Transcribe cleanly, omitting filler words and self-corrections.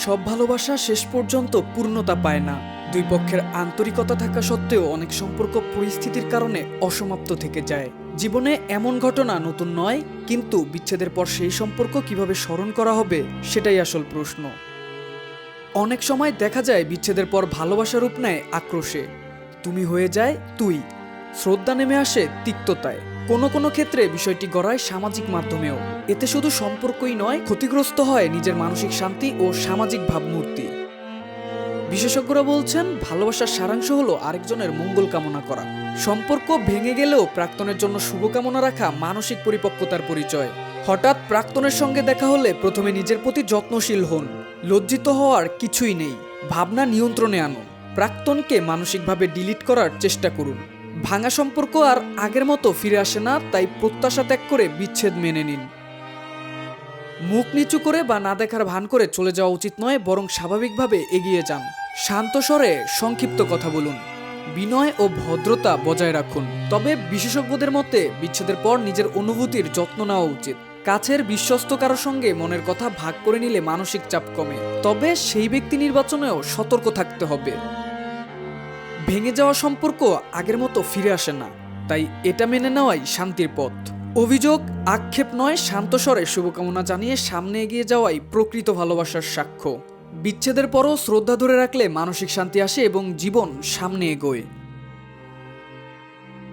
সব ভালোবাসা শেষ পর্যন্ত পূর্ণতা পায় না। দুই পক্ষের আন্তরিকতা থাকা সত্ত্বেও অনেক সম্পর্ক পরিস্থিতির কারণে অসমাপ্ত থেকে যায়। জীবনে এমন ঘটনা নতুন নয়, কিন্তু বিচ্ছেদের পর সেই সম্পর্ক কিভাবে স্মরণ করা হবে সেটাই আসল প্রশ্ন। অনেক সময় দেখা যায় বিচ্ছেদের পর ভালোবাসা রূপ নেয় আক্রোশে, তুমি হয়ে যায় তুই, শ্রদ্ধা নেমে আসে তিক্ততায়। কোনো কোনো ক্ষেত্রে বিষয়টি গড়ায় সামাজিক মাধ্যমেও। এতে শুধু সম্পর্কই নয়, ক্ষতিগ্রস্ত হয় নিজের মানসিক শান্তি ও সামাজিক ভাবমূর্তি। বিশেষজ্ঞরা বলছেন, ভালোবাসার সারাংশ হলো আরেকজনের মঙ্গল কামনা করা। সম্পর্ক ভেঙে গেলেও প্রাক্তনের জন্য শুভকামনা রাখা মানসিক পরিপক্কতার পরিচয়। হঠাৎ প্রাক্তনের সঙ্গে দেখা হলে প্রথমে নিজের প্রতি যত্নশীল হন। লজ্জিত হওয়ার কিছুই নেই, ভাবনা নিয়ন্ত্রণে আনুন। প্রাক্তনকে মানসিকভাবে ডিলিট করার চেষ্টা করুন। ভাঙা সম্পর্ক আর আগের মতো ফিরে আসে না, তাই প্রত্যাশা ত্যাগ করে বিচ্ছেদ মেনে নিন। মুখ নিচু করে বা না দেখার ভান করে চলে যাওয়া উচিত নয়, বরং স্বাভাবিকভাবে এগিয়ে যান। শান্ত স্বরে সংক্ষিপ্ত কথা বলুন, বিনয় ও ভদ্রতা বজায় রাখুন। তবে বিশেষজ্ঞদের মতে বিচ্ছেদের পর নিজের অনুভূতির যত্ন নেওয়া উচিত। কাছের বিশ্বস্ত কারোর সঙ্গে মনের কথা ভাগ করে নিলে মানসিক চাপ কমে, তবে সেই ব্যক্তি নির্বাচনেও সতর্ক থাকতে হবে। ভেঙে যাওয়া সম্পর্ক আগের মতো ফিরে আসে না, তাই এটা মেনে নেওয়াই শান্তির পথ। অভিযোগ, আক্ষেপ নয়, শান্ত স্বরে শুভকামনা জানিয়ে সামনে এগিয়ে যাওয়াই প্রকৃত ভালোবাসার সাক্ষ্য। বিচ্ছেদের পরও শ্রদ্ধা ধরে রাখলে মানসিক শান্তি আসে এবং জীবন সামনে এগোয়।